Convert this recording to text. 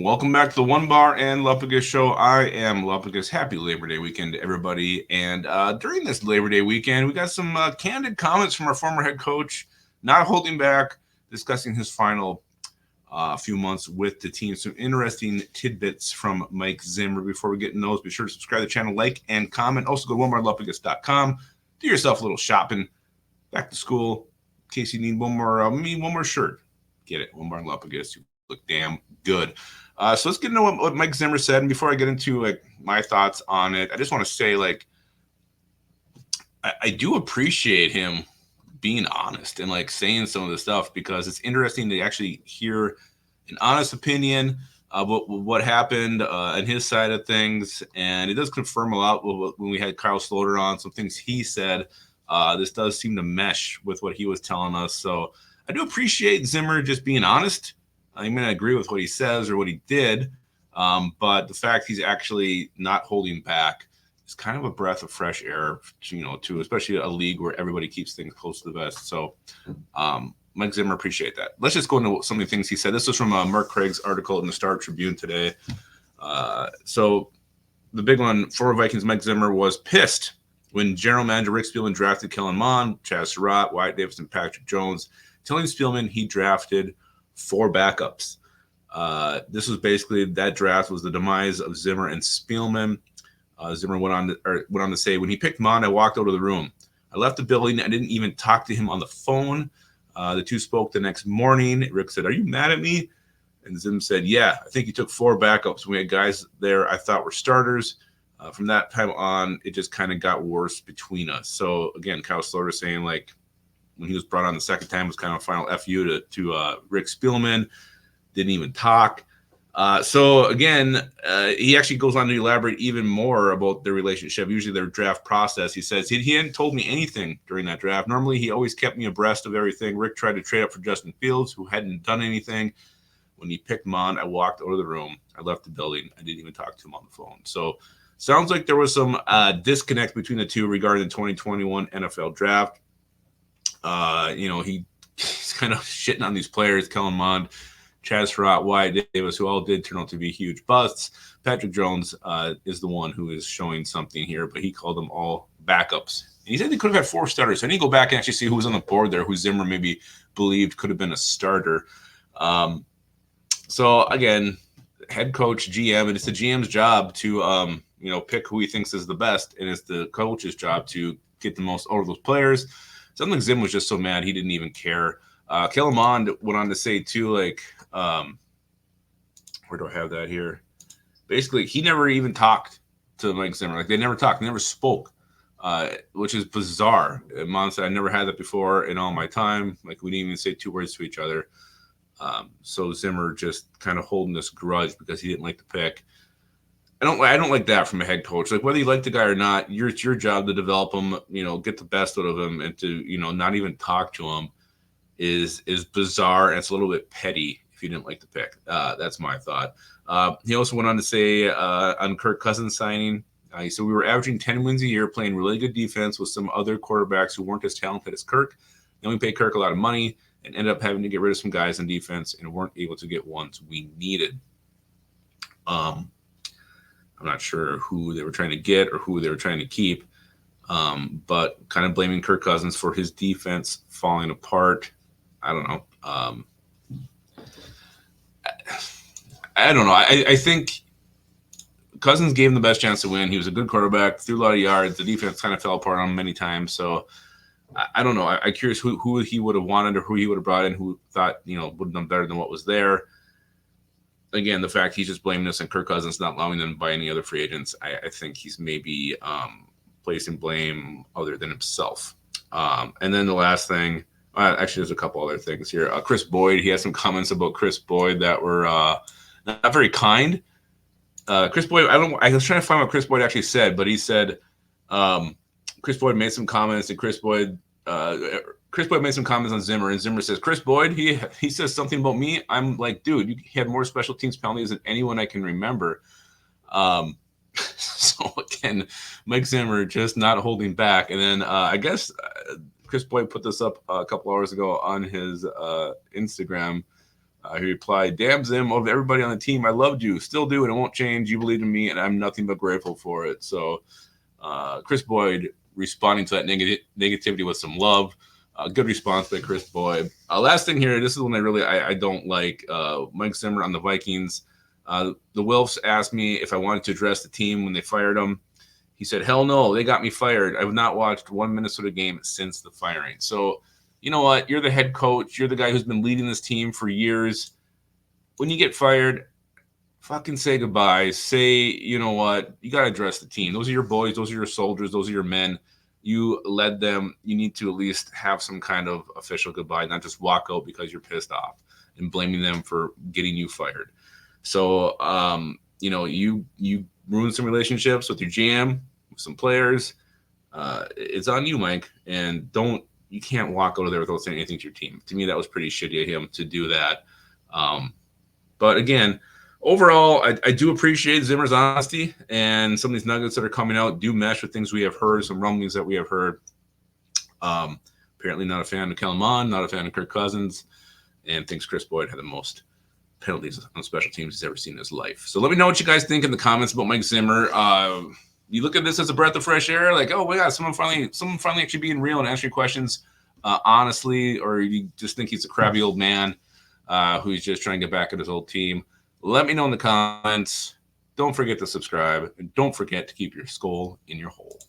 Welcome back to the Onebar and Lupagus show. I am Lupagus. Happy Labor Day weekend to everybody. And during this Labor Day weekend, we got some candid comments from our former head coach, not holding back, discussing his final few months with the team. Some interesting tidbits from Mike Zimmer. Before we get in those, be sure to subscribe to the channel, like, and comment. Also, go to onebarlupagus.com. Do yourself a little shopping. Back to school. In case you need one more shirt. Get it. Onebar and Lupagus. You look damn good. So let's get into what Mike Zimmer said. And before I get into my thoughts on it, I just want to say I do appreciate him being honest and saying some of the stuff, because it's interesting to actually hear an honest opinion about what happened on his side of things. And it does confirm a lot when we had Kyle Sloter on, some things he said. This does seem to mesh with what he was telling us. So I do appreciate Zimmer just being honest. I may not agree with what he says or what he did, but the fact he's actually not holding back is kind of a breath of fresh air, to especially a league where everybody keeps things close to the vest. So, Mike Zimmer, appreciate that. Let's just go into some of the things he said. This was from Mark Craig's article in the Star Tribune today. So the big one for Vikings, Mike Zimmer was pissed when general manager Rick Spielman drafted Kellen Mond, Chaz Surratt, Wyatt Davis, and Patrick Jones, telling Spielman he drafted 4 backups. This was basically, that draft was the demise of Zimmer and Spielman. Zimmer went on to say, when he picked Mond, I walked out of the room. I left the building. I didn't even talk to him on the phone. The two spoke the next morning. Rick said, "Are you mad at me?" And Zim said, "Yeah, I think he took 4 backups. We had guys there I thought were starters. From that time on, it just kind of got worse between us." So again, Kyle Sloter saying when he was brought on the second time, was kind of a final FU to Rick Spielman. Didn't even talk. So again, he actually goes on to elaborate even more about their relationship, usually their draft process. He says, he hadn't told me anything during that draft. Normally, he always kept me abreast of everything. Rick tried to trade up for Justin Fields, who hadn't done anything. When he picked Mond, I walked out of the room. I left the building. I didn't even talk to him on the phone. So sounds like there was some disconnect between the two regarding the 2021 NFL draft. He's kind of shitting on these players, Kellen Mond, Chaz Surratt, Wyatt Davis, who all did turn out to be huge busts. Patrick Jones is the one who is showing something here, but he called them all backups. And he said they could have had 4 starters. So I need to go back and actually see who was on the board there, who Zimmer maybe believed could have been a starter. So again, head coach, GM, and it's the GM's job to pick who he thinks is the best, and it's the coach's job to get the most out of those players. Something Zim was just so mad he didn't even care. Kellen Mond went on to say too, where do I have that here? Basically, he never even talked to Mike Zimmer. They never talked, they never spoke, which is bizarre. And Mond said, "I never had that before in all my time. We didn't even say 2 words to each other." So Zimmer just kind of holding this grudge because he didn't like the pick. I don't like that from a head coach. Whether you like the guy or not, it's your job to develop him, get the best out of him, and to, not even talk to him is bizarre, and it's a little bit petty if you didn't like the pick. That's my thought. He also went on to say on Kirk Cousins signing, he said, "We were averaging 10 wins a year, playing really good defense with some other quarterbacks who weren't as talented as Kirk. Then we paid Kirk a lot of money and ended up having to get rid of some guys on defense and weren't able to get ones we needed." I'm not sure who they were trying to get or who they were trying to keep, but kind of blaming Kirk Cousins for his defense falling apart. I don't know. I don't know. I think Cousins gave him the best chance to win. He was a good quarterback, threw a lot of yards. The defense kind of fell apart on him many times. So I don't know. I'm curious who he would have wanted or who he would have brought in who thought, would have done better than what was there. Again, the fact he's just blaming this on Kirk Cousins, not allowing them to buy any other free agents, I think he's maybe placing blame other than himself. And then the last thing, actually, there's a couple other things here. Chris Boyd, he had some comments about Chris Boyd that were not very kind. Chris Boyd, I was trying to find what Chris Boyd actually said, but he said Chris Boyd made some comments, and Chris Boyd made some comments on Zimmer, and Zimmer says, "Chris Boyd, he says something about me." I'm like, dude, you had more special teams penalties than anyone I can remember. So again, Mike Zimmer just not holding back. And then I guess Chris Boyd put this up a couple hours ago on his Instagram. He replied, "Damn, Zim, of everybody on the team, I loved you, still do, and it won't change. You believed in me, and I'm nothing but grateful for it." So, Chris Boyd responding to that negativity with some love. Good response by Chris Boyd. Last thing here, this is one I don't like. Mike Zimmer on the Vikings. The Wilfs asked me if I wanted to address the team when they fired him. He said, "Hell no, they got me fired. I've not watched one Minnesota game since the firing." So, you know what? You're the head coach. You're the guy who's been leading this team for years. When you get fired, fucking say goodbye. Say, you know what? You got to address the team. Those are your boys. Those are your soldiers. Those are your men. You led them. You need to at least have some kind of official goodbye, not just walk out because you're pissed off and blaming them for getting you fired. So, you ruined some relationships with your GM, with some players. It's on you, Mike. And you can't walk out of there without saying anything to your team. To me, that was pretty shitty of him to do that. But again, overall, I do appreciate Zimmer's honesty, and some of these nuggets that are coming out do mesh with things we have heard, some rumblings that we have heard. Apparently not a fan of Kellen Mond, not a fan of Kirk Cousins, and thinks Chris Boyd had the most penalties on special teams he's ever seen in his life. So let me know what you guys think in the comments about Mike Zimmer. You look at this as a breath of fresh air, like, oh my God, someone finally actually being real and answering questions honestly, or you just think he's a crabby old man who's just trying to get back at his old team. Let me know in the comments. Don't forget to subscribe, and don't forget to keep your skull in your hole.